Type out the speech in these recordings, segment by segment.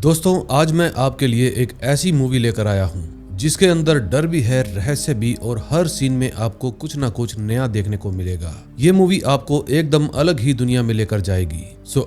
दोस्तों, आज मैं आपके लिए एक ऐसी मूवी लेकर आया हूँ जिसके अंदर डर भी है, रहस्य भी, और हर सीन में आपको कुछ ना कुछ नया देखने को मिलेगा। ये मूवी आपको एकदम अलग ही दुनिया में लेकर जाएगी।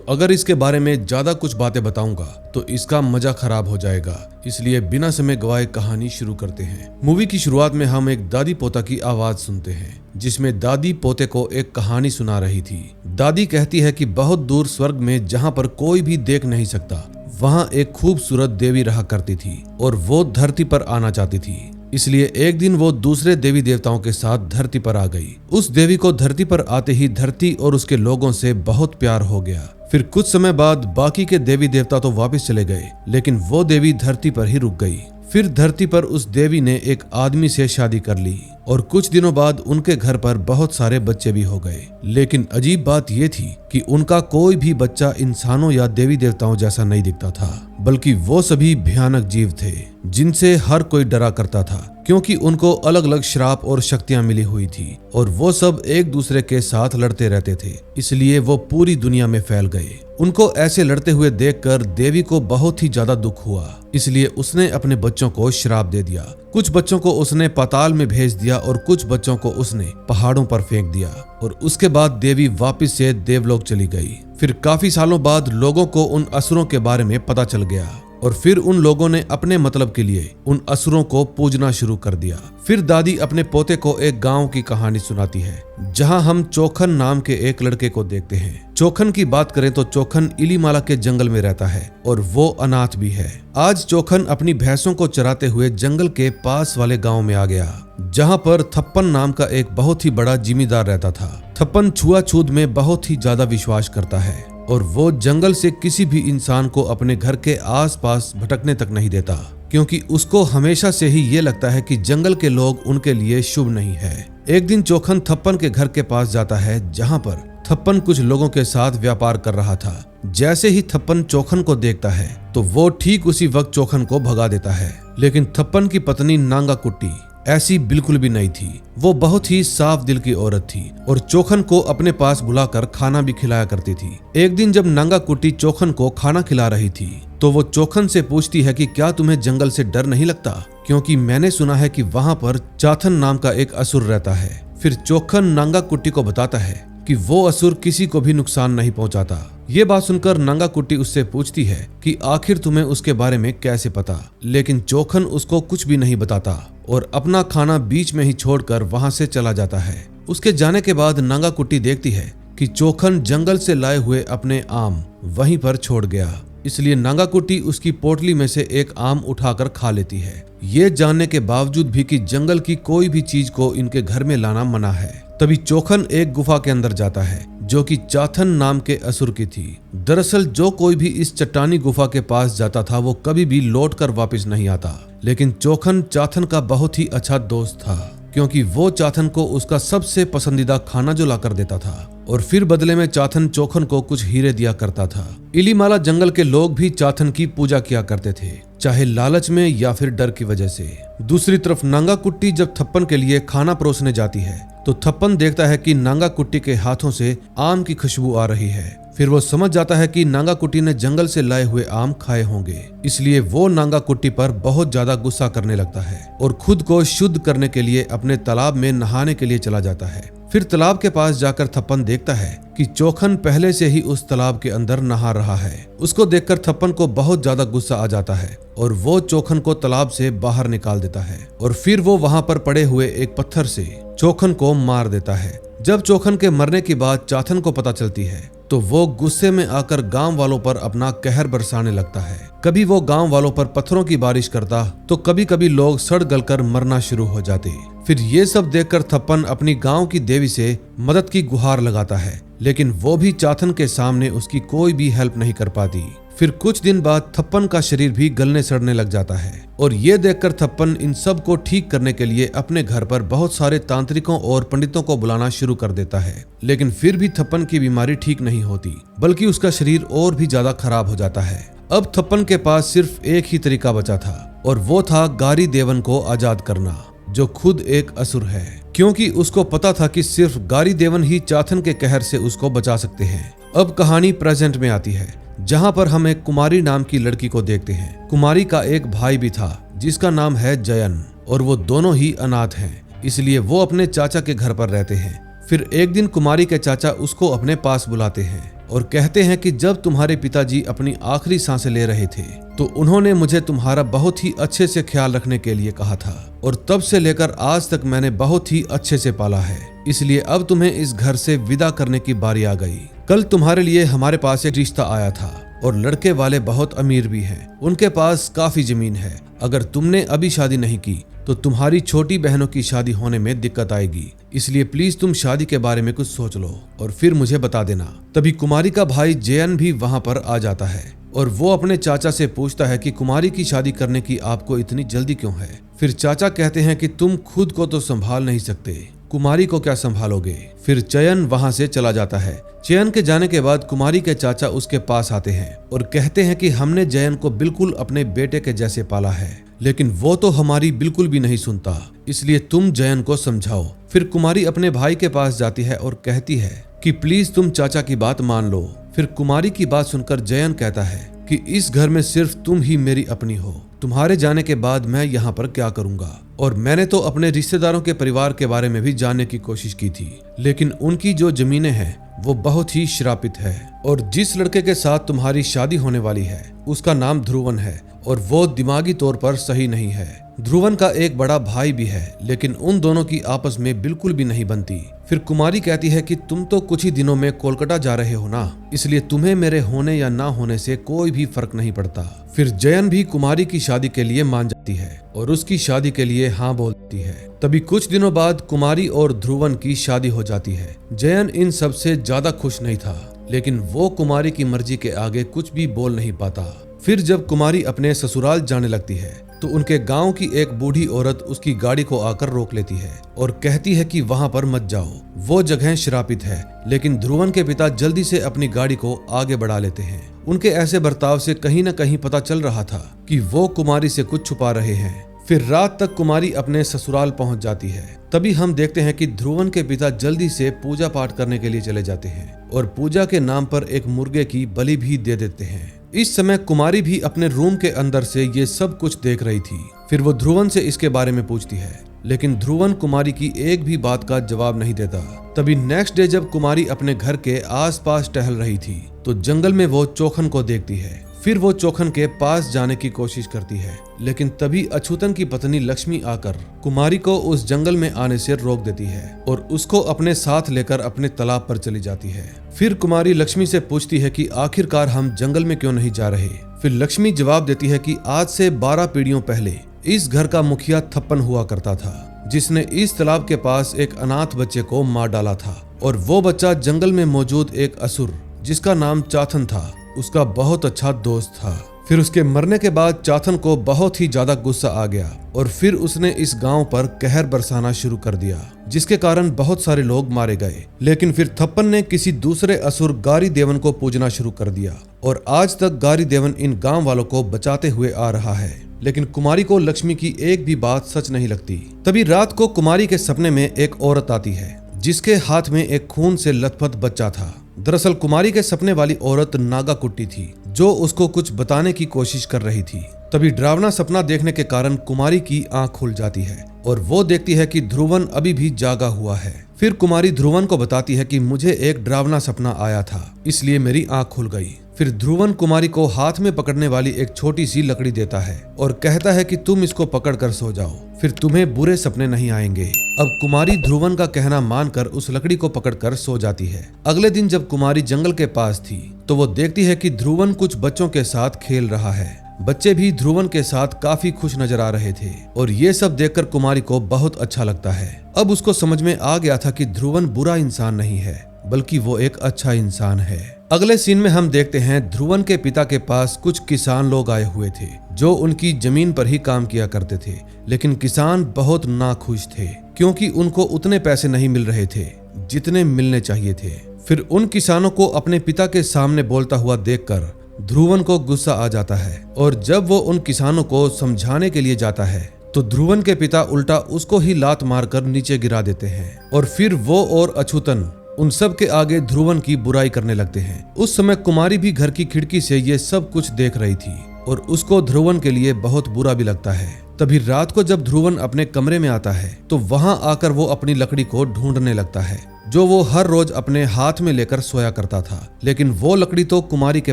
अगर इसके बारे में ज्यादा कुछ बातें बताऊंगा तो इसका मजा खराब हो जाएगा, इसलिए बिना समय गवाए कहानी शुरू करते हैं। मूवी की शुरुआत में हम एक दादी पोता की आवाज सुनते हैं जिसमें दादी पोते को एक कहानी सुना रही थी। दादी कहती है कि बहुत दूर स्वर्ग में जहाँ पर कोई भी देख नहीं सकता, वहाँ एक खूबसूरत देवी रहा करती थी और वो धरती पर आना चाहती थी। इसलिए एक दिन वो दूसरे देवी देवताओं के साथ धरती पर आ गई। उस देवी को धरती पर आते ही धरती और उसके लोगों से बहुत प्यार हो गया। फिर कुछ समय बाद बाकी के देवी देवता तो वापस चले गए, लेकिन वो देवी धरती पर ही रुक गई। फिर धरती पर उस देवी ने एक आदमी से शादी कर ली और कुछ दिनों बाद उनके घर पर बहुत सारे बच्चे भी हो गए। लेकिन अजीब बात यह थी कि उनका कोई भी बच्चा इंसानों या देवी देवताओं जैसा नहीं दिखता था, बल्कि वो सभी भयानक जीव थे जिनसे हर कोई डरा करता था, क्योंकि उनको अलग अलग श्राप और शक्तियां मिली हुई थी और वो सब एक दूसरे के साथ लड़ते रहते थे। इसलिए वो पूरी दुनिया में फैल गए। उनको ऐसे लड़ते हुए देखकर देवी को बहुत ही ज्यादा दुख हुआ, इसलिए उसने अपने बच्चों को श्राप दे दिया। कुछ बच्चों को उसने पाताल में भेज दिया और कुछ बच्चों को उसने पहाड़ों पर फेंक दिया और उसके बाद देवी वापस से देवलोक चली गई। फिर काफी सालों बाद लोगों को उन असुरों के बारे में पता चल गया और फिर उन लोगों ने अपने मतलब के लिए उन असुरों को पूजना शुरू कर दिया। फिर दादी अपने पोते को एक गांव की कहानी सुनाती है जहां हम चोखन नाम के एक लड़के को देखते हैं। चोखन की बात करें तो चोखन इलीमाला के जंगल में रहता है और वो अनाथ भी है। आज चोखन अपनी भैंसों को चराते हुए जंगल के पास वाले गांव में आ गया, जहां पर थप्पन नाम का एक बहुत ही बड़ा जिम्मेदार रहता था। थप्पन छुआछूत में बहुत ही ज्यादा विश्वास करता है और वो जंगल से किसी भी इंसान को अपने घर के आसपास भटकने तक नहीं देता, क्योंकि उसको हमेशा से ही ये लगता है कि जंगल के लोग उनके लिए शुभ नहीं है। एक दिन चोखन थप्पन के घर के पास जाता है जहां पर थप्पन कुछ लोगों के साथ व्यापार कर रहा था। जैसे ही थप्पन चोखन को देखता है तो वो ठीक उसी वक्त चोखन को भगा देता है। लेकिन थप्पन की पत्नी नांगा कुट्टी ऐसी बिल्कुल भी नहीं थी। वो बहुत ही साफ दिल की औरत थी और चोखन को अपने पास बुलाकर खाना भी खिलाया करती थी। एक दिन जब नांगा कुट्टी चोखन को खाना खिला रही थी तो वो चोखन से पूछती है कि क्या तुम्हें जंगल से डर नहीं लगता, क्योंकि मैंने सुना है कि वहाँ पर चाथन नाम का एक असुर रहता है। फिर चोखन नांगा कुट्टी को बताता है कि वो असुर किसी को भी नुकसान नहीं पहुंचाता। ये बात सुनकर नांगा कुट्टी उससे पूछती है कि आखिर तुम्हें उसके बारे में कैसे पता, लेकिन चोखन उसको कुछ भी नहीं बताता और अपना खाना बीच में ही छोड़कर वहां से चला जाता है। उसके जाने के बाद नांगा कुट्टी देखती है कि चोखन जंगल से लाए हुए अपने आम वहीं पर छोड़ गया। इसलिए नांगा कुट्टी उसकी पोटली में से एक आम उठाकर खा लेती है, ये जानने के बावजूद भी कि जंगल की कोई भी चीज को इनके घर में लाना मना है। तभी चोखन एक गुफा के अंदर जाता है जो कि चाथन नाम के असुर की थी। दरअसल जो कोई भी इस चट्टानी गुफा के पास जाता था वो कभी भी लौट कर वापिस नहीं आता, लेकिन चोखन चाथन का बहुत ही अच्छा दोस्त था, क्योंकि वो चाथन को उसका सबसे पसंदीदा खाना जो लाकर देता था और फिर बदले में चाथन चोखन को कुछ हीरे दिया करता था। इलीमाला जंगल के लोग भी चाथन की पूजा किया करते थे, चाहे लालच में या फिर डर की वजह से। दूसरी तरफ नांगा कुट्टी जब थप्पन के लिए खाना परोसने जाती है तो थप्पन देखता है कि नांगा कुट्टी के हाथों से आम की खुशबू आ रही है। फिर वो समझ जाता है कि नांगा कुट्टी ने जंगल से लाए हुए आम खाए होंगे, इसलिए वो नांगा कुट्टी पर बहुत ज्यादा गुस्सा करने लगता है और खुद को शुद्ध करने के लिए अपने तालाब में नहाने के लिए चला जाता है। फिर तालाब के पास जाकर थप्पन देखता है कि चोखन पहले से ही उस तालाब के अंदर नहा रहा है। उसको देखकर थप्पन को बहुत ज्यादा गुस्सा आ जाता है और वो चोखन को तालाब से बाहर निकाल देता है और फिर वो वहां पर पड़े हुए एक पत्थर से चोखन को मार देता है। जब चोखन के मरने की बात चाथन को पता चलती है तो वो गुस्से में आकर गांव वालों पर अपना कहर बरसाने लगता है। कभी वो गांव वालों पर पत्थरों की बारिश करता तो कभी कभी लोग सड़ गलकर मरना शुरू हो जाते। फिर ये सब देखकर थप्पन अपनी गांव की देवी से मदद की गुहार लगाता है, लेकिन वो भी चाथन के सामने उसकी कोई भी हेल्प नहीं कर पाती। फिर कुछ दिन बाद थप्पन का शरीर भी गलने सड़ने लग जाता है और ये देखकर थप्पन इन सब को ठीक करने के लिए अपने घर पर बहुत सारे तांत्रिकों और पंडितों को बुलाना शुरू कर देता है। लेकिन फिर भी थप्पन की बीमारी ठीक नहीं होती, बल्कि उसका शरीर और भी ज्यादा खराब हो जाता है। अब थप्पन के पास सिर्फ एक ही तरीका बचा था और वो था गारी देवन को आजाद करना, जो खुद एक असुर है, क्योंकि उसको पता था कि सिर्फ गारी देवन ही चाथन के कहर से उसको बचा सकते हैं। अब कहानी प्रेजेंट में आती है, जहाँ पर हम एक कुमारी नाम की लड़की को देखते हैं। कुमारी का एक भाई भी था जिसका नाम है जयन, और वो दोनों ही अनाथ हैं, इसलिए वो अपने चाचा के घर पर रहते हैं। फिर एक दिन कुमारी के चाचा उसको अपने पास बुलाते हैं और कहते हैं कि जब तुम्हारे पिताजी अपनी आखिरी सांसें ले रहे थे तो उन्होंने मुझे तुम्हारा बहुत ही अच्छे से ख्याल रखने के लिए कहा था, और तब से लेकर आज तक मैंने बहुत ही अच्छे से पाला है, इसलिए अब तुम्हें इस घर से विदा करने की बारी आ गई। कल तुम्हारे लिए हमारे पास एक रिश्ता आया था और लड़के वाले बहुत अमीर भी हैं, उनके पास काफी जमीन है। अगर तुमने अभी शादी नहीं की तो तुम्हारी छोटी बहनों की शादी होने में दिक्कत आएगी, इसलिए प्लीज तुम शादी के बारे में कुछ सोच लो और फिर मुझे बता देना। तभी कुमारी का भाई जयन भी वहाँ पर आ जाता है और वो अपने चाचा से पूछता है कि कुमारी की शादी करने की आपको इतनी जल्दी क्यों है। फिर चाचा कहते हैं कि तुम खुद को तो संभाल नहीं सकते, कुमारी को क्या संभालोगे। फिर चयन वहां से चला जाता है। चयन के जाने के बाद कुमारी के चाचा उसके पास आते हैं और कहते हैं कि हमने जयन को बिल्कुल अपने बेटे के जैसे पाला है, लेकिन वो तो हमारी बिल्कुल भी नहीं सुनता, इसलिए तुम जयन को समझाओ। फिर कुमारी अपने भाई के पास जाती है और कहती है कि प्लीज तुम चाचा की बात मान लो। फिर कुमारी की बात सुनकर जयन कहता है कि इस घर में सिर्फ तुम ही मेरी अपनी हो, तुम्हारे जाने के बाद मैं यहाँ पर क्या करूँगा। और मैंने तो अपने रिश्तेदारों के परिवार के बारे में भी जानने की कोशिश की थी, लेकिन उनकी जो जमीनें हैं वो बहुत ही श्रापित है, और जिस लड़के के साथ तुम्हारी शादी होने वाली है उसका नाम ध्रुवन है और वो दिमागी तौर पर सही नहीं है। ध्रुवन का एक बड़ा भाई भी है, लेकिन उन दोनों की आपस में बिल्कुल भी नहीं बनती। फिर कुमारी कहती है कि तुम तो कुछ ही दिनों में कोलकाता जा रहे हो ना, इसलिए तुम्हें मेरे होने या ना होने से कोई भी फर्क नहीं पड़ता। फिर जयन भी कुमारी की शादी के लिए मान जाती है और उसकी शादी के लिए हाँ बोलती है। तभी कुछ दिनों बाद कुमारी और ध्रुवन की शादी हो जाती है। जयन इन सब से ज्यादा खुश नहीं था, लेकिन वो कुमारी की मर्जी के आगे कुछ भी बोल नहीं पाता। फिर जब कुमारी अपने ससुराल जाने लगती है तो उनके गांव की एक बूढ़ी औरत उसकी गाड़ी को आकर रोक लेती है और कहती है कि वहां पर मत जाओ, वो जगह श्रापित है। लेकिन ध्रुवन के पिता जल्दी से अपनी गाड़ी को आगे बढ़ा लेते हैं। उनके ऐसे बर्ताव से कहीं न कहीं पता चल रहा था कि वो कुमारी से कुछ छुपा रहे हैं। फिर रात तक कुमारी अपने ससुराल पहुंच जाती है। तभी हम देखते हैं कि ध्रुवन के पिता जल्दी से पूजा पाठ करने के लिए चले जाते हैं और पूजा के नाम पर एक मुर्गे की बलि भी दे देते हैं। इस समय कुमारी भी अपने रूम के अंदर से ये सब कुछ देख रही थी। फिर वो ध्रुवन से इसके बारे में पूछती है, लेकिन ध्रुवन कुमारी की एक भी बात का जवाब नहीं देता। तभी नेक्स्ट डे जब कुमारी अपने घर के आसपास टहल रही थी तो जंगल में वो चोखन को देखती है। फिर वो चोखन के पास जाने की कोशिश करती है, लेकिन तभी अछूतन की पत्नी लक्ष्मी आकर कुमारी को उस जंगल में आने से रोक देती है और उसको अपने साथ लेकर अपने तालाब पर चली जाती है। फिर कुमारी लक्ष्मी से पूछती है कि आखिरकार हम जंगल में क्यों नहीं जा रहे। फिर लक्ष्मी जवाब देती है कि आज से 12 पीढ़ियों पहले इस घर का मुखिया थप्पन हुआ करता था, जिसने इस तालाब के पास एक अनाथ बच्चे को मार डाला था, और वो बच्चा जंगल में मौजूद एक असुर जिसका नाम चाथन था उसका बहुत अच्छा दोस्त था। फिर उसके मरने के बाद चाथन को बहुत ही ज्यादा गुस्सा आ गया और फिर उसने इस गांव पर कहर बरसाना शुरू कर दिया, जिसके कारण बहुत सारे लोग मारे गए। लेकिन फिर थप्पन ने किसी दूसरे असुर गारी देवन को पूजना शुरू कर दिया और आज तक गारी देवन इन गांव वालों को बचाते हुए आ रहा है। लेकिन कुमारी को लक्ष्मी की एक भी बात सच नहीं लगती। तभी रात को कुमारी के सपने में एक औरत आती है जिसके हाथ में एक खून से लथपथ बच्चा था। दरअसल कुमारी के सपने वाली औरत नागा कुट्टी थी जो उसको कुछ बताने की कोशिश कर रही थी। तभी डरावना सपना देखने के कारण कुमारी की आंख खुल जाती है और वो देखती है कि ध्रुवन अभी भी जागा हुआ है। फिर कुमारी ध्रुवन को बताती है कि मुझे एक डरावना सपना आया था, इसलिए मेरी आंख खुल गई। फिर ध्रुवन कुमारी को हाथ में पकड़ने वाली एक छोटी सी लकड़ी देता है और कहता है कि तुम इसको पकड़ कर सो जाओ, फिर तुम्हें बुरे सपने नहीं आएंगे। अब कुमारी ध्रुवन का कहना मानकर उस लकड़ी को पकड़कर सो जाती है। अगले दिन जब कुमारी जंगल के पास थी तो वो देखती है कि ध्रुवन कुछ बच्चों के साथ खेल रहा है। बच्चे भी ध्रुवन के साथ काफी खुश नजर आ रहे थे और ये सब देखकर कुमारी को बहुत अच्छा लगता है। अब उसको समझ में आ गया था कि ध्रुवन बुरा इंसान नहीं है, बल्कि वो एक अच्छा इंसान है। अगले सीन में हम देखते हैं ध्रुवन के पिता के पास कुछ किसान लोग आए हुए थे जो उनकी जमीन पर ही काम किया करते थे, लेकिन किसान बहुत नाखुश थे क्योंकि उनको उतने पैसे नहीं मिल रहे थे जितने मिलने चाहिए थे। फिर उन किसानों को अपने पिता के सामने बोलता हुआ देखकर ध्रुवन को गुस्सा आ जाता है और जब वो उन किसानों को समझाने के लिए जाता है तो ध्रुवन के पिता उल्टा उसको ही लात मारकर नीचे गिरा देते हैं और फिर वो और अछूतन उन सब के आगे ध्रुवन की बुराई करने लगते हैं। उस समय कुमारी भी घर की खिड़की से ये सब कुछ देख रही थी और उसको ध्रुवन के लिए बहुत बुरा भी लगता है। तभी रात को जब ध्रुवन अपने कमरे में आता है तो वहां आकर वो अपनी लकड़ी को ढूंढने लगता है जो वो हर रोज अपने हाथ में लेकर सोया करता था, लेकिन वो लकड़ी तो कुमारी के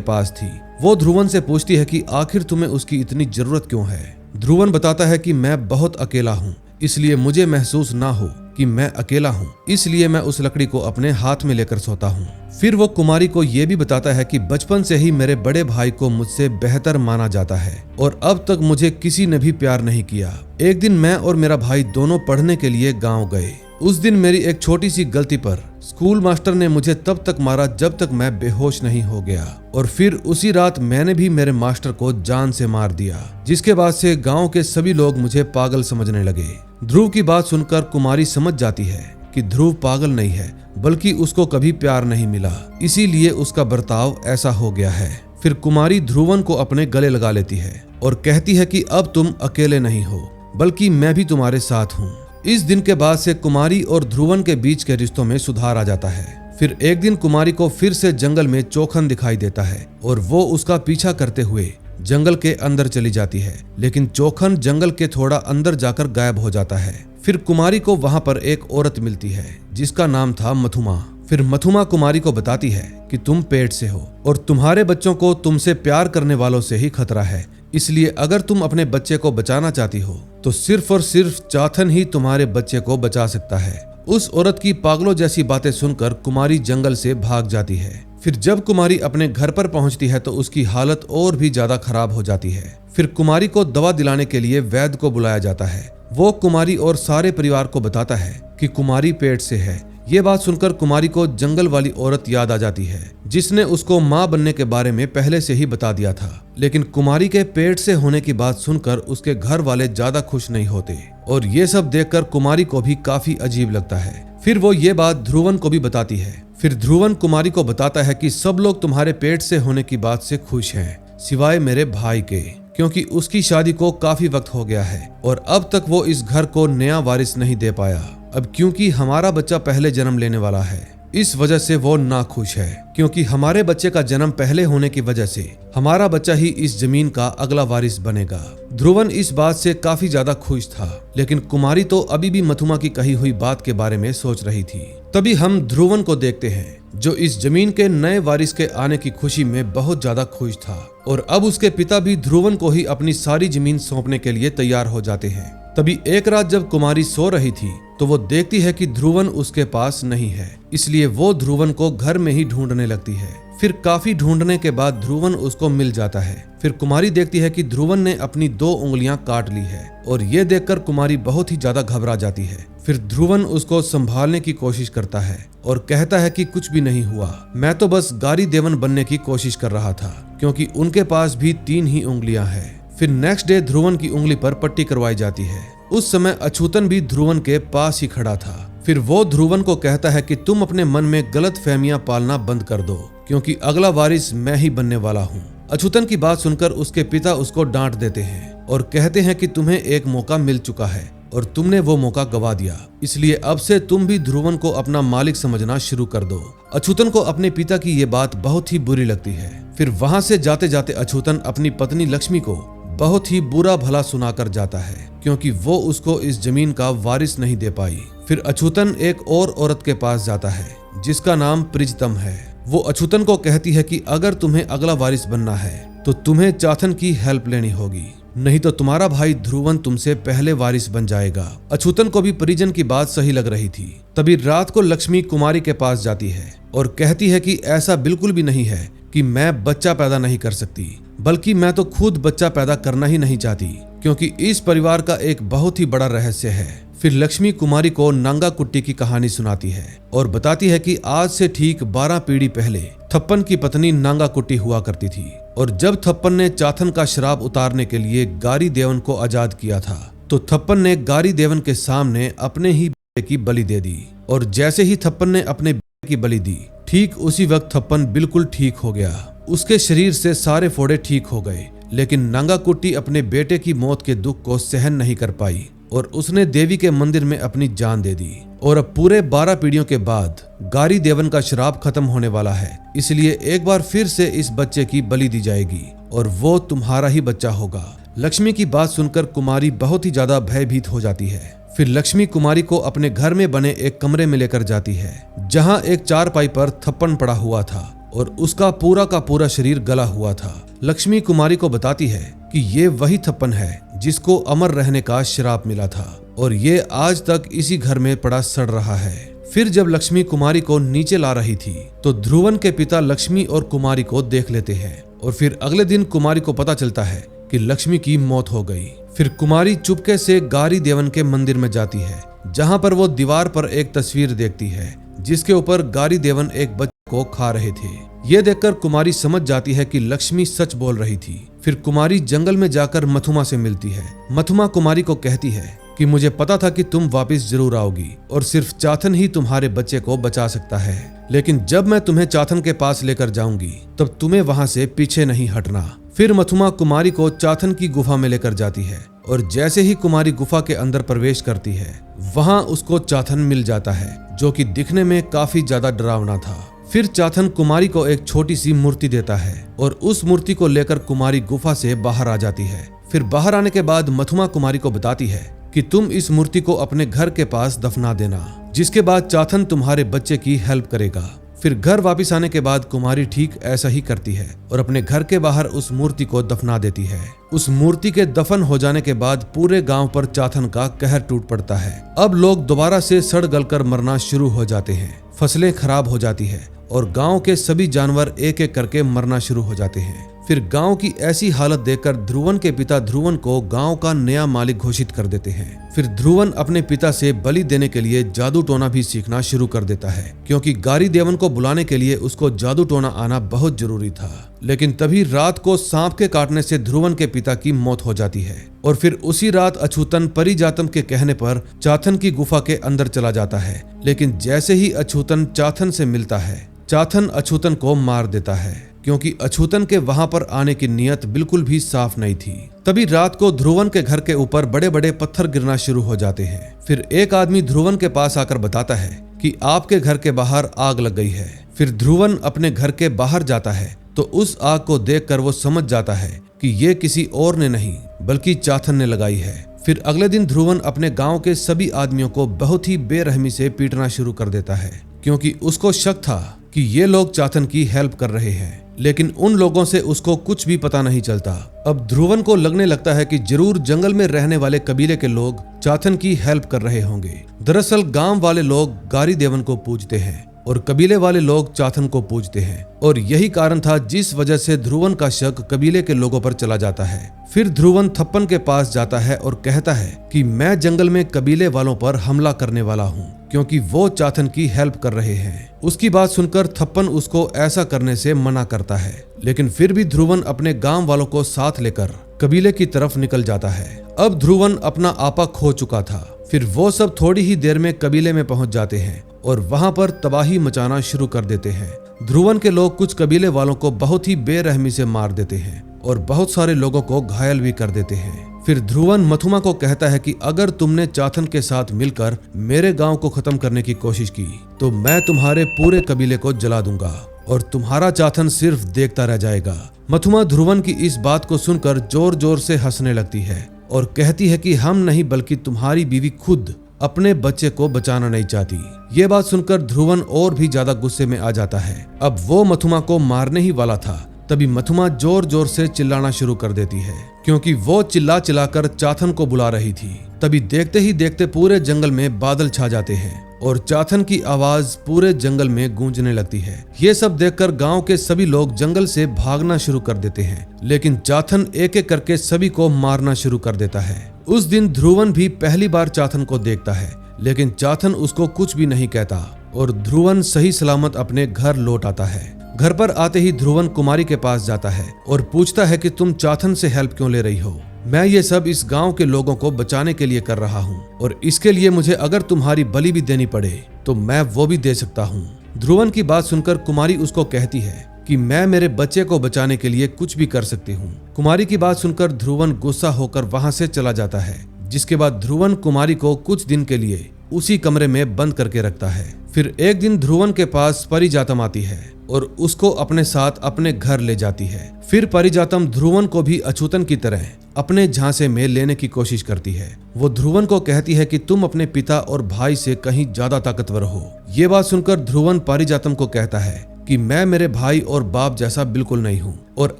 पास थी। वो ध्रुवन से पूछती है कि आखिर तुम्हें उसकी इतनी जरूरत क्यों है। ध्रुवन बताता है कि मैं बहुत अकेला हूँ, इसलिए मुझे महसूस ना हो कि मैं अकेला हूँ, इसलिए मैं उस लकड़ी को अपने हाथ में लेकर सोता हूँ। फिर वो कुमारी को ये भी बताता है कि बचपन से ही मेरे बड़े भाई को मुझसे बेहतर माना जाता है और अब तक मुझे किसी ने भी प्यार नहीं किया। एक दिन मैं और मेरा भाई दोनों पढ़ने के लिए गाँव गए। उस दिन मेरी एक छोटी सी गलती पर स्कूल मास्टर ने मुझे तब तक मारा जब तक मैं बेहोश नहीं हो गया और फिर उसी रात मैंने भी मेरे मास्टर को जान से मार दिया, जिसके बाद से गांव के सभी लोग मुझे पागल समझने लगे। ध्रुव की बात सुनकर कुमारी समझ जाती है कि ध्रुव पागल नहीं है, बल्कि उसको कभी प्यार नहीं मिला, इसीलिए उसका बर्ताव ऐसा हो गया है। फिर कुमारी ध्रुवन को अपने गले लगा लेती है और कहती है कि अब तुम अकेले नहीं हो, बल्कि मैं भी तुम्हारे साथ हूँ। इस दिन के बाद से कुमारी और ध्रुवन के बीच के रिश्तों में सुधार आ जाता है। फिर एक दिन कुमारी को फिर से जंगल में चोखन दिखाई देता है और वो उसका पीछा करते हुए जंगल के अंदर चली जाती है, लेकिन चोखन जंगल के थोड़ा अंदर जाकर गायब हो जाता है। फिर कुमारी को वहां पर एक औरत मिलती है जिसका नाम था मथुमा। फिर मथुमा कुमारी को बताती है कि तुम पेट से हो और तुम्हारे बच्चों को तुमसे प्यार करने वालों से ही खतरा है, इसलिए अगर तुम अपने बच्चे को बचाना चाहती हो तो सिर्फ और सिर्फ चाथन ही तुम्हारे बच्चे को बचा सकता है। उस औरत की पागलों जैसी बातें सुनकर कुमारी जंगल से भाग जाती है। फिर जब कुमारी अपने घर पर पहुंचती है तो उसकी हालत और भी ज्यादा खराब हो जाती है। फिर कुमारी को दवा दिलाने के लिए वैद्य को बुलाया जाता है। वो कुमारी और सारे परिवार को बताता है कि कुमारी पेट से है। ये बात सुनकर कुमारी को जंगल वाली औरत याद आ जाती है जिसने उसको माँ बनने के बारे में पहले से ही बता दिया था, लेकिन कुमारी के पेट से होने की बात सुनकर उसके घर वाले ज्यादा खुश नहीं होते और ये सब देखकर कुमारी को भी काफी अजीब लगता है। फिर वो ये बात ध्रुवन को भी बताती है। फिर ध्रुवन कुमारी को बताता है कि सब लोग तुम्हारे पेट से होने की बात से खुश हैं, सिवाय मेरे भाई के, क्योंकि उसकी शादी को काफी वक्त हो गया है और अब तक वो इस घर को नया वारिस नहीं दे पाया। अब क्योंकि हमारा बच्चा पहले जन्म लेने वाला है, इस वजह से वो नाखुश है, क्योंकि हमारे बच्चे का जन्म पहले होने की वजह से हमारा बच्चा ही इस जमीन का अगला वारिस बनेगा। ध्रुवन इस बात से काफी ज्यादा खुश था, लेकिन कुमारी तो अभी भी मथुमा की कही हुई बात के बारे में सोच रही थी। तभी हम ध्रुवन को देखते हैं जो इस जमीन के नए वारिस के आने की खुशी में बहुत ज्यादा खुश था और अब उसके पिता भी ध्रुवन को ही अपनी सारी जमीन सौंपने के लिए तैयार हो जाते हैं। तभी एक रात जब कुमारी सो रही थी तो वो देखती है कि ध्रुवन उसके पास नहीं है, इसलिए वो ध्रुवन को घर में ही ढूंढने लगती है। फिर काफी ढूंढने के बाद ध्रुवन उसको मिल जाता है। फिर कुमारी देखती है कि ध्रुवन ने अपनी 2 उंगलियां काट ली है और ये देखकर कुमारी बहुत ही ज्यादा घबरा जाती है। फिर ध्रुवन उसको संभालने की कोशिश करता है और कहता है कि कुछ भी नहीं हुआ, मैं तो बस गारी देवन बनने की कोशिश कर रहा था, क्योंकि उनके पास भी 3 ही उंगलियां हैं। फिर नेक्स्ट डे ध्रुवन की उंगली पर पट्टी करवाई जाती है। उस समय अछूतन भी ध्रुवन के पास ही खड़ा था। फिर वो ध्रुवन को कहता है कि तुम अपने मन में गलत फहमियां पालना बंद कर दो, क्योंकि अगला वारिस मैं ही बनने वाला हूँ। अछूतन की बात सुनकर उसके पिता उसको डांट देते हैं और कहते हैं कि तुम्हें एक मौका मिल चुका है और तुमने वो मौका गवा दिया, इसलिए अब से तुम भी ध्रुवन को अपना मालिक समझना शुरू कर दो। अछूतन को अपने पिता की ये बात बहुत ही बुरी लगती है। फिर वहां से जाते जाते अछूतन अपनी पत्नी लक्ष्मी को बहुत ही बुरा भला सुनाकर जाता है, क्योंकि वो उसको इस जमीन का वारिस नहीं दे पाई। फिर अछूतन एक और औरत के पास जाता है जिसका नाम प्रिजतम है। वो अछूतन को कहती है कि अगर तुम्हें अगला वारिस बनना है तो तुम्हें चाथन की हेल्प लेनी होगी, नहीं तो तुम्हारा भाई ध्रुवन तुमसे पहले वारिस बन जाएगा। अछूतन को भी परिजन की बात सही लग रही थी। तभी रात को लक्ष्मी कुमारी के पास जाती है और कहती है कि ऐसा बिल्कुल भी नहीं है कि मैं बच्चा पैदा नहीं कर सकती, बल्कि मैं तो खुद बच्चा पैदा करना ही नहीं चाहती, क्योंकि इस परिवार का एक बहुत ही बड़ा रहस्य है। फिर लक्ष्मी कुमारी को नांगा कुट्टी की कहानी सुनाती है और बताती है कि आज से ठीक 12 पीढ़ी पहले थप्पन की पत्नी नांगा कुट्टी हुआ करती थी और जब थप्पन ने चाथन का श्राप उतारने के लिए गारी देवन को आजाद किया था तो थप्पन ने गारी देवन के सामने अपने ही बेटे की बलि दे दी और जैसे ही थप्पन ने अपने बेटे की बलि दी, ठीक उसी वक्त थप्पन बिल्कुल ठीक हो गया। उसके शरीर से सारे फोड़े ठीक हो गए, लेकिन नांगा कुट्टी अपने बेटे की मौत के दुख को सहन नहीं कर पाई और उसने देवी के मंदिर में अपनी जान दे दी। और अब पूरे 12 पीढ़ियों के बाद गारी देवन का श्राप खत्म होने वाला है, इसलिए एक बार फिर से इस बच्चे की बलि दी जाएगी और वो तुम्हारा ही बच्चा होगा। लक्ष्मी की बात सुनकर कुमारी बहुत ही ज्यादा भयभीत हो जाती है। फिर लक्ष्मी कुमारी को अपने घर में बने एक कमरे में लेकर जाती है, जहां एक चारपाई पर थप्पन पड़ा हुआ था और उसका पूरा का पूरा शरीर गला हुआ था। लक्ष्मी कुमारी को बताती है कि ये वही थप्पन है जिसको अमर रहने का श्राप मिला था और ये आज तक इसी घर में पड़ा सड़ रहा है। फिर जब लक्ष्मी कुमारी को नीचे ला रही थी तो ध्रुवन के पिता लक्ष्मी और कुमारी को देख लेते हैं और फिर अगले दिन कुमारी को पता चलता है कि लक्ष्मी की मौत हो गई। फिर कुमारी चुपके से गारी देवन के मंदिर में जाती है, जहां पर वो दीवार पर एक तस्वीर देखती है जिसके ऊपर गारी देवन एक बच्चे को खा रहे थे। ये देखकर कुमारी समझ जाती है कि लक्ष्मी सच बोल रही थी। फिर कुमारी जंगल में जाकर मथुमा से मिलती है। मथुमा कुमारी को कहती है कि मुझे पता था कि तुम वापस जरूर आओगी और सिर्फ चाथन ही तुम्हारे बच्चे को बचा सकता है, लेकिन जब मैं तुम्हें चाथन के पास लेकर जाऊंगी तब तुम्हें वहां से पीछे नहीं हटना। फिर मथुमा कुमारी को चाथन की गुफा में लेकर जाती है और जैसे ही कुमारी गुफा के अंदर प्रवेश करती है वहां उसको चाथन मिल जाता है, जो कि दिखने में काफी ज्यादा डरावना था। फिर चाथन कुमारी को एक छोटी सी मूर्ति देता है और उस मूर्ति को लेकर कुमारी गुफा से बाहर आ जाती है। फिर बाहर आने के बाद मथुमा कुमारी को बताती है कि तुम इस मूर्ति को अपने घर के पास दफना देना, जिसके बाद चाथन तुम्हारे बच्चे की हेल्प करेगा। फिर घर वापस आने के बाद कुमारी ठीक ऐसा ही करती है और अपने घर के बाहर उस मूर्ति को दफना देती है। उस मूर्ति के दफन हो जाने के बाद पूरे गांव पर चाथन का कहर टूट पड़ता है। अब लोग दोबारा से सड़ गलकर मरना शुरू हो जाते हैं, फसलें खराब हो जाती है और गांव के सभी जानवर एक एक करके मरना शुरू हो जाते हैं। फिर गांव की ऐसी हालत देखकर ध्रुवन के पिता ध्रुवन को गांव का नया मालिक घोषित कर देते हैं। फिर ध्रुवन अपने पिता से बलि देने के लिए जादू टोना भी सीखना शुरू कर देता है, क्योंकि गारी देवन को बुलाने के लिए उसको जादू टोना आना बहुत जरूरी था। लेकिन तभी रात को सांप के काटने से ध्रुवन के पिता की मौत हो जाती है और फिर उसी रात अछूतन परिजातम के कहने पर चाथन की गुफा के अंदर चला जाता है। लेकिन जैसे ही अछूतन चाथन से मिलता है, चाथन अछूतन को मार देता है, क्योंकि अछूतन के वहां पर आने की नियत बिल्कुल भी साफ नहीं थी। तभी रात को ध्रुवन के घर के ऊपर बड़े बड़े पत्थर गिरना शुरू हो जाते हैं। फिर एक आदमी ध्रुवन के पास आकर बताता है कि आपके घर के बाहर आग लग गई है। फिर ध्रुवन अपने घर के बाहर जाता है तो उस आग को देखकर वो समझ जाता है कि ये किसी और ने नहीं बल्कि चाथन ने लगाई है। फिर अगले दिन ध्रुवन अपने गांव के सभी आदमियों को बहुत ही बेरहमी से पीटना शुरू कर देता है, क्योंकि उसको शक था कि ये लोग चाथन की हेल्प कर रहे हैं, लेकिन उन लोगों से उसको कुछ भी पता नहीं चलता। अब ध्रुवन को लगने लगता है कि जरूर जंगल में रहने वाले कबीले के लोग चाथन की हेल्प कर रहे होंगे। दरअसल गांव वाले लोग गारी देवन को पूजते हैं और कबीले वाले लोग चाथन को पूजते हैं, और यही कारण था जिस वजह से ध्रुवन का शक कबीले के लोगों पर चला जाता है। फिर ध्रुवन थप्पन के पास जाता है और कहता है कि मैं जंगल में कबीले वालों पर हमला करने वाला हूँ, क्योंकि वो चाथन की हेल्प कर रहे हैं। उसकी बात सुनकर थप्पन उसको ऐसा करने से मना करता है, लेकिन फिर भी ध्रुवन अपने गांव वालों को साथ लेकर कबीले की तरफ निकल जाता है। अब ध्रुवन अपना आपा खो चुका था। फिर वो सब थोड़ी ही देर में कबीले में पहुंच जाते हैं और वहां पर तबाही मचाना शुरू कर देते हैं। ध्रुवन के लोग कुछ कबीले वालों को बहुत ही बेरहमी से मार देते हैं और बहुत सारे लोगों को घायल भी कर देते हैं। फिर ध्रुवन मथुमा को कहता है कि अगर तुमने चाथन के साथ मिलकर मेरे गांव को खत्म करने की कोशिश की तो मैं तुम्हारे पूरे कबीले को जला दूंगा और तुम्हारा चाथन सिर्फ देखता रह जाएगा। मथुमा ध्रुवन की इस बात को सुनकर जोर जोर से हंसने लगती है और कहती है कि हम नहीं बल्कि तुम्हारी बीवी खुद अपने बच्चे को बचाना नहीं चाहती। ये बात सुनकर ध्रुवन और भी ज्यादा गुस्से में आ जाता है। अब वो मथुमा को मारने ही वाला था, तभी मथुमा जोर जोर से चिल्लाना शुरू कर देती है, क्योंकि वो चिल्ला चिल्लाकर चाथन को बुला रही थी। तभी देखते ही देखते पूरे जंगल में बादल छा जाते हैं और चाथन की आवाज पूरे जंगल में गूंजने लगती है। ये सब देखकर गांव के सभी लोग जंगल से भागना शुरू कर देते हैं, लेकिन चाथन एक एक करके सभी को मारना शुरू कर देता है। उस दिन ध्रुवन भी पहली बार चाथन को देखता है, लेकिन चाथन उसको कुछ भी नहीं कहता और ध्रुवन सही सलामत अपने घर लौट आता है। घर पर आते ही ध्रुवन कुमारी के पास जाता है और पूछता है कि तुम चाथन से हेल्प क्यों ले रही हो? मैं ये सब इस गांव के लोगों को बचाने के लिए कर रहा हूँ और इसके लिए मुझे अगर तुम्हारी बलि भी देनी पड़े तो मैं वो भी दे सकता हूँ। ध्रुवन की बात सुनकर कुमारी उसको कहती है कि मैं मेरे बच्चे को बचाने के लिए कुछ भी कर सकती हूँ। कुमारी की बात सुनकर ध्रुवन गुस्सा होकर वहां से चला जाता है, जिसके बाद ध्रुवन कुमारी को कुछ दिन के लिए उसी कमरे में बंद करके रखता है। फिर एक दिन ध्रुवन के पास पारिजातम आती है और उसको अपने साथ अपने घर ले जाती है। फिर पारिजातम ध्रुवन को भी अछूतन की तरह अपने झांसे में लेने की कोशिश करती है। वो ध्रुवन को कहती है कि तुम अपने पिता और भाई से कहीं ज्यादा ताकतवर हो। ये बात सुनकर ध्रुवन पारिजातम को कहता है कि मैं मेरे भाई और बाप जैसा बिल्कुल नहीं हूँ, और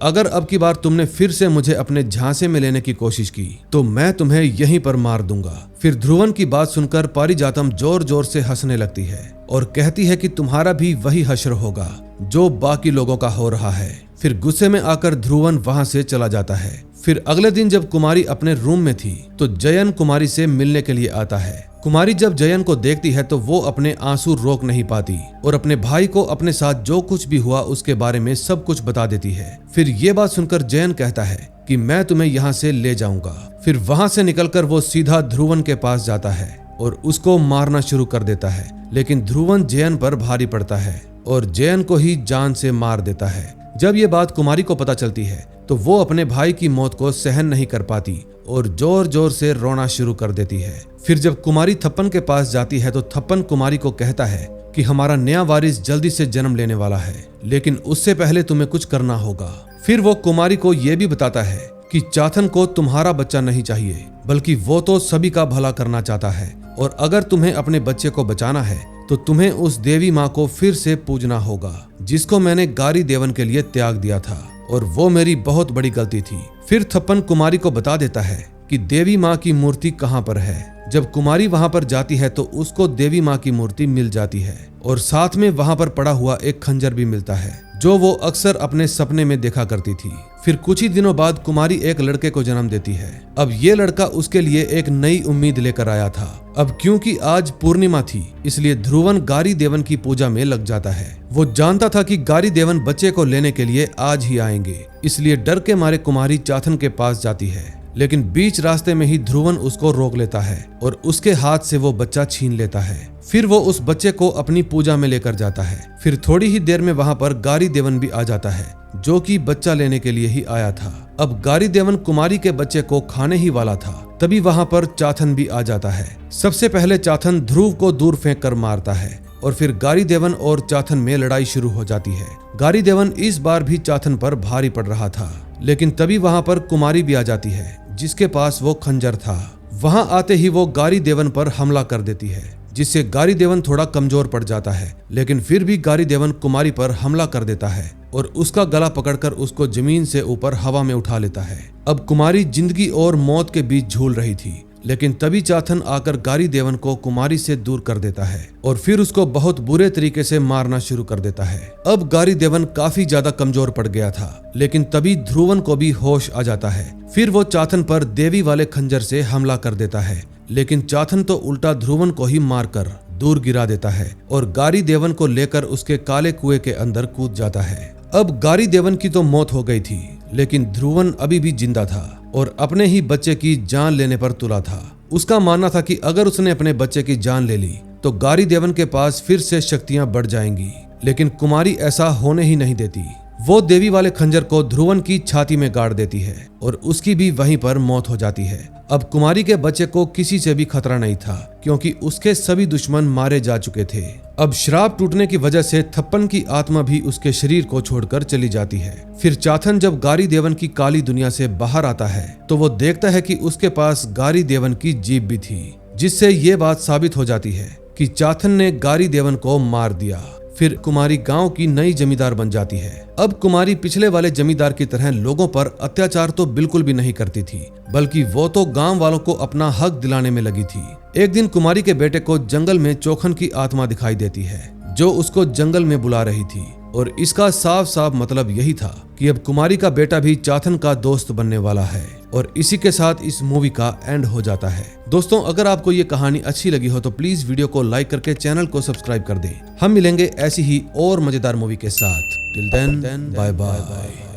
अगर अब की बार तुमने फिर से मुझे अपने झांसे में लेने की कोशिश की तो मैं तुम्हें यहीं पर मार दूंगा। फिर ध्रुवन की बात सुनकर पारिजातम जोर जोर से हंसने लगती है और कहती है कि तुम्हारा भी वही हश्र होगा जो बाकी लोगों का हो रहा है। फिर गुस्से में आकर ध्रुवन वहां से चला जाता है। फिर अगले दिन जब कुमारी अपने रूम में थी तो जयन कुमारी से मिलने के लिए आता है। कुमारी जब जयन को देखती है तो वो अपने आंसू रोक नहीं पाती और अपने भाई को अपने साथ जो कुछ भी हुआ उसके बारे में सब कुछ बता देती है। फिर ये बात सुनकर जयन कहता है कि मैं तुम्हें यहाँ से ले जाऊंगा। फिर वहां से निकलकर वो सीधा ध्रुवन के पास जाता है और उसको मारना शुरू कर देता है, लेकिन ध्रुवन जयन पर भारी पड़ता है और जयन को ही जान से मार देता है। जब ये बात कुमारी को पता चलती है तो वो अपने भाई की मौत को सहन नहीं कर पाती और जोर जोर से रोना शुरू कर देती है। फिर जब कुमारी थप्पन के पास जाती है तो थप्पन कुमारी को कहता है कि हमारा नया वारिस जल्दी से जन्म लेने वाला है, लेकिन उससे पहले तुम्हें कुछ करना होगा। फिर वो कुमारी को ये भी बताता है कि चाथन को तुम्हारा बच्चा नहीं चाहिए, बल्कि वो तो सभी का भला करना चाहता है, और अगर तुम्हें अपने बच्चे को बचाना है तो तुम्हें उस देवी माँ को फिर से पूजना होगा जिसको मैंने गारी देवन के लिए त्याग दिया था, और वो मेरी बहुत बड़ी गलती थी। फिर थप्पन कुमारी को बता देता है कि देवी माँ की मूर्ति कहाँ पर है। जब कुमारी वहां पर जाती है तो उसको देवी माँ की मूर्ति मिल जाती है और साथ में वहां पर पड़ा हुआ एक खंजर भी मिलता है जो वो अक्सर अपने सपने में देखा करती थी। फिर कुछ ही दिनों बाद कुमारी एक लड़के को जन्म देती है। अब ये लड़का उसके लिए एक नई उम्मीद लेकर आया था। अब क्योंकि आज पूर्णिमा थी इसलिए ध्रुवन गारी देवन की पूजा में लग जाता है। वो जानता था कि गारी देवन बच्चे को लेने के लिए आज ही आएंगे, इसलिए डर के मारे कुमारी चाथन के पास जाती है, लेकिन बीच रास्ते में ही ध्रुवन उसको रोक लेता है और उसके हाथ से वो बच्चा छीन लेता है। फिर वो उस बच्चे को अपनी पूजा में लेकर जाता है। फिर थोड़ी ही देर में वहां पर गारी देवन भी आ जाता है जो कि बच्चा लेने के लिए ही आया था। अब गारी देवन कुमारी के बच्चे को खाने ही वाला था, तभी वहां पर चाथन भी आ जाता है। सबसे पहले चाथन ध्रुव को दूर फेंक कर मारता है और फिर गारी देवन और चाथन में लड़ाई शुरू हो जाती है। गारी देवन इस बार भी चाथन पर भारी पड़ रहा था, लेकिन तभी वहां पर कुमारी भी आ जाती है जिसके पास वो खंजर था। वहां आते ही वो गारी देवन पर हमला कर देती है, जिससे गारी देवन थोड़ा कमजोर पड़ जाता है, लेकिन फिर भी गारी देवन कुमारी पर हमला कर देता है और उसका गला पकड़कर उसको जमीन से ऊपर हवा में उठा लेता है। अब कुमारी जिंदगी और मौत के बीच झूल रही थी, लेकिन तभी चाथन आकर गारी देवन को कुमारी से दूर कर देता है और फिर उसको बहुत बुरे तरीके से मारना शुरू कर देता है। अब गारी देवन काफी ज्यादा कमजोर पड़ गया था, लेकिन तभी ध्रुवन को भी होश आ जाता है। फिर वो चाथन पर देवी वाले खंजर से हमला कर देता है, लेकिन चाथन तो उल्टा ध्रुवन को ही मारकर दूर गिरा देता है और गारी देवन को लेकर उसके काले कुएं के अंदर कूद जाता है। अब गारी देवन की तो मौत हो गई थी, लेकिन ध्रुवन अभी भी जिंदा था और अपने ही बच्चे की जान लेने पर तुला था। उसका मानना था कि अगर उसने अपने बच्चे की जान ले ली तो गारी देवन के पास फिर से शक्तियां बढ़ जाएंगी, लेकिन कुमारी ऐसा होने ही नहीं देती। वो देवी वाले खंजर को ध्रुवन की छाती में गाड़ देती है और उसकी भी वहीं पर मौत हो जाती है। अब कुमारी के बच्चे को किसी से भी खतरा नहीं था, क्योंकि उसके सभी दुश्मन मारे जा चुके थे। अब श्राप टूटने की वजह से थप्पन की आत्मा भी उसके शरीर को छोड़कर चली जाती है। फिर चाथन जब गारी देवन की काली दुनिया से बाहर आता है तो वो देखता है कि उसके पास गारी देवन की जीभ भी थी, जिससे ये बात साबित हो जाती है कि चाथन ने गारी देवन को मार दिया। फिर कुमारी गांव की नई जमींदार बन जाती है। अब कुमारी पिछले वाले जमींदार की तरह लोगों पर अत्याचार तो बिल्कुल भी नहीं करती थी, बल्कि वो तो गांव वालों को अपना हक दिलाने में लगी थी। एक दिन कुमारी के बेटे को जंगल में चोखन की आत्मा दिखाई देती है जो उसको जंगल में बुला रही थी, और इसका साफ साफ मतलब यही था कि अब कुमारी का बेटा भी चाथन का दोस्त बनने वाला है। और इसी के साथ इस मूवी का एंड हो जाता है। दोस्तों, अगर आपको ये कहानी अच्छी लगी हो तो प्लीज वीडियो को लाइक करके चैनल को सब्सक्राइब कर दें। हम मिलेंगे ऐसी ही और मजेदार मूवी के साथ। Till then bye bye.